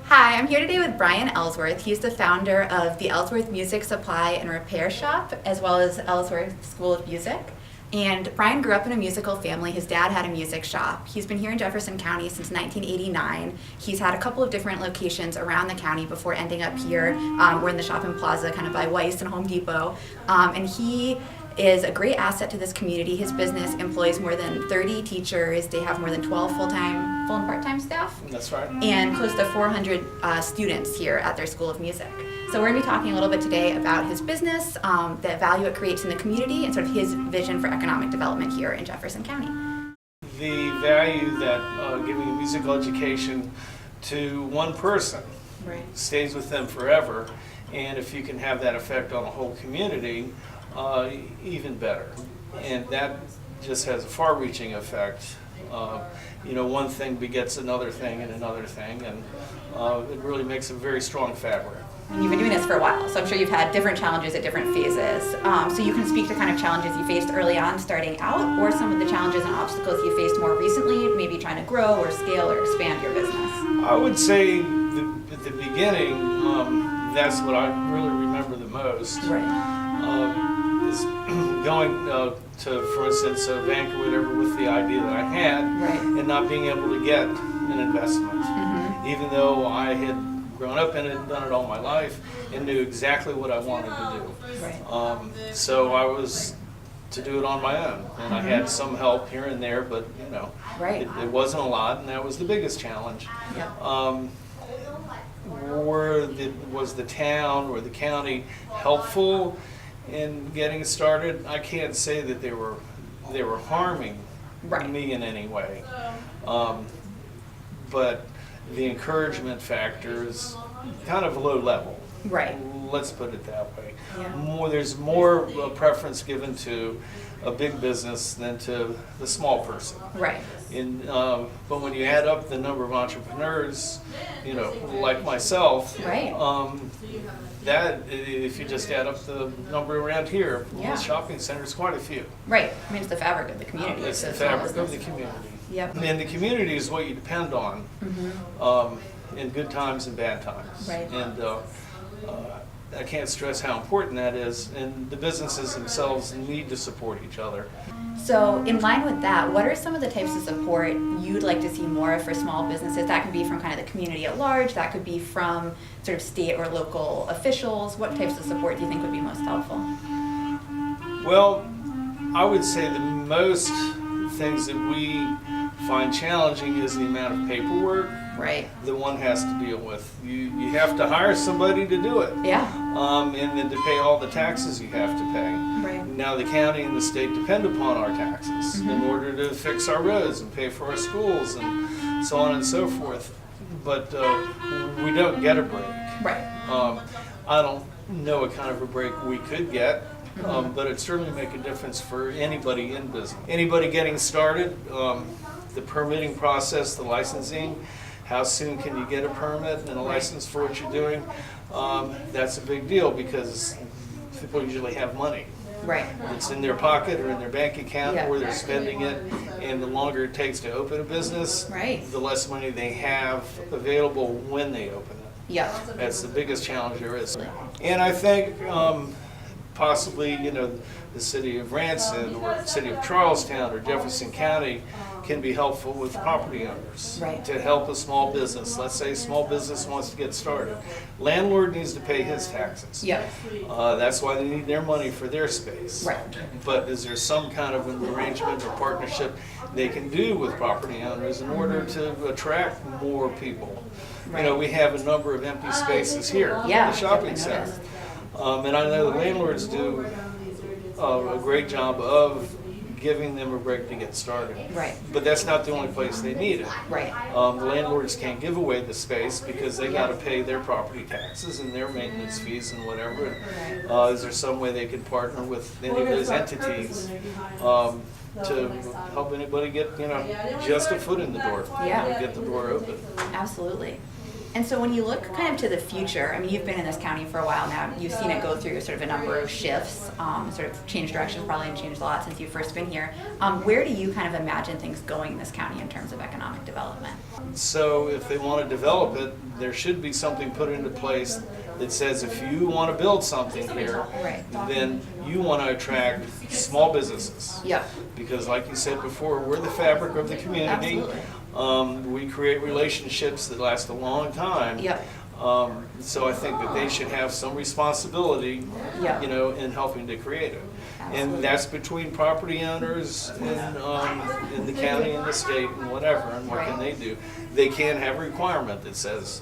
Hi, I'm here today with Brian Ellsworth. He's the founder of the Ellsworth Music Supply and Repair Shop, as well as Ellsworth School of Music. And Brian grew up in a musical family. His dad had a music shop. He's been here in Jefferson County since 1989. He's had a couple of different locations around the county before ending up here. We're in the shopping plaza kind of by Weiss and Home Depot. And he is a great asset to this community. His business employs more than 30 teachers. They have more than 12 full and part-time staff. That's right. And close to 400 students here at their School of Music. So we're going to be talking a little bit today about his business, the value it creates in the community, and sort of his vision for economic development here in Jefferson County. The value that giving a musical education to one person stays with them forever, and if you can have that effect on the whole community, even better. And that just has a far-reaching effect. One thing begets another thing and another thing, and it really makes a very strong fabric. And you've been doing this for a while, so I'm sure you've had different challenges at different phases. So you can speak to kind of challenges you faced early on starting out, or some of the challenges and obstacles you faced more recently, maybe trying to grow or scale or expand your business. I would say at the beginning, that's what I really remember the most. Is going to, for instance, a bank or whatever with the idea that I had, and not being able to get an investment. Even though I had grown up in it and done it all my life and knew exactly what I wanted to do. So I was to do it on my own, and I had some help here and there, but it wasn't a lot, and that was the biggest challenge. Was the town or the county helpful in getting started? I can't say that they were harming me in any way, but the encouragement factor is kind of low level. Let's put it that way. There's more preference given to a big business than to the small person. But when you add up the number of entrepreneurs, like myself, that if you just add up the number around here, the shopping center is quite a few. I mean, it's the fabric of the community. It's the fabric of the community. And the community is what you depend on in good times and bad times. And I can't stress how important that is, and the businesses themselves need to support each other. So in line with that, what are some of the types of support you'd like to see more of for small businesses? That could be from kind of the community at large, that could be from sort of state or local officials. What types of support do you think would be most helpful? Well, I would say the most things that we find challenging is the amount of paperwork that one has to deal with. You have to hire somebody to do it. And then to pay all the taxes you have to pay. Now the county and the state depend upon our taxes in order to fix our roads and pay for our schools and so on and so forth. But we don't get a break. I don't know what kind of a break we could get. But it certainly make a difference for anybody in business. Anybody getting started, the permitting process, the licensing, how soon can you get a permit and a license for what you're doing? That's a big deal because people usually have money. It's in their pocket or in their bank account or they're spending it, and the longer it takes to open a business, the less money they have available when they open it. That's the biggest challenge there is. And I think possibly, the city of Ranson or the city of Charlestown or Jefferson County can be helpful with property owners to help a small business. Let's say a small business wants to get started. Landlord needs to pay his taxes. That's why they need their money for their space. But is there some kind of an arrangement or partnership they can do with property owners in order to attract more people? We have a number of empty spaces here in the shopping center. And I know the landlords do a great job of giving them a break to get started. But that's not the only place they need it. The landlords can't give away the space because they got to pay their property taxes and their maintenance fees and whatever. Is there some way they can partner with any of those entities to help anybody get, just a foot in the door, get the door open? Absolutely. And so when you look kind of to the future, I mean, you've been in this county for a while now. You've seen it go through sort of a number of shifts, sort of changed directions probably and changed a lot since you've first been here. Where do you kind of imagine things going in this county in terms of economic development? So if they want to develop it, there should be something put into place that says if you want to build something here, then you want to attract small businesses. Yep. Because like you said before, we're the fabric of the community. We create relationships that last a long time. Yep. So I think that they should have some responsibility, you know, in helping to create it. And that's between property owners and in the county and the state and whatever. And what can they do? They can have a requirement that says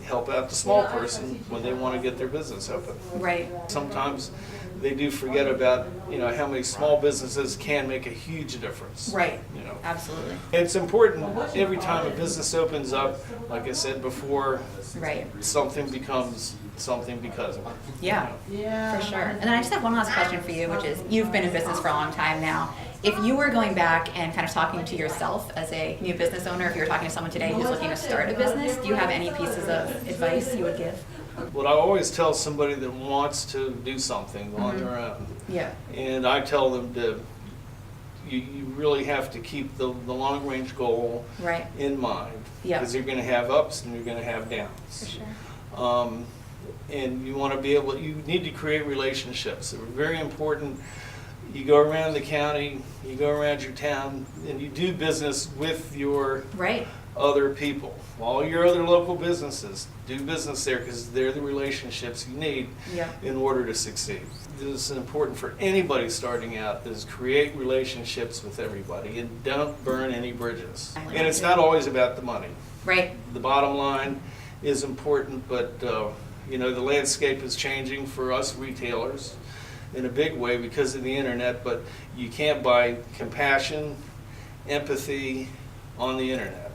help out the small person when they want to get their business open. Right. Sometimes they do forget about, you know, how many small businesses can make a huge difference. Right. You know. Absolutely. It's important every time a business opens up, like I said before, something becomes something because of it. Yeah, for sure. And then I just have one last question for you, which is, you've been in business for a long time now. If you were going back and kind of talking to yourself as a new business owner, if you were talking to someone today who's looking to start a business, do you have any pieces of advice you would give? What I always tell somebody that wants to do something on their own, and I tell them to, you really have to keep the long-range goal in mind, because you're going to have ups and you're going to have downs. For sure. And you want to be able, you need to create relationships. They're very important. You go around the county, you go around your town, and you do business with your other people. All your other local businesses, do business there because they're the relationships you need in order to succeed. This is important for anybody starting out, is create relationships with everybody and don't burn any bridges. And it's not always about the money. The bottom line is important, but you know, the landscape is changing for us retailers in a big way because of the internet, but you can't buy compassion, empathy on the internet.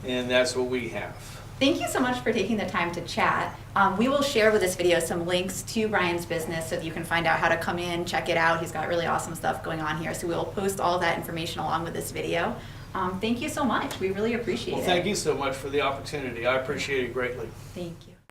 And that's what we have. Thank you so much for taking the time to chat. We will share with this video some links to Brian's business so that you can find out how to come in, check it out. He's got really awesome stuff going on here. So we'll post all of that information along with this video. Thank you so much. We really appreciate it. Well, thank you so much for the opportunity. I appreciate it greatly. Thank you.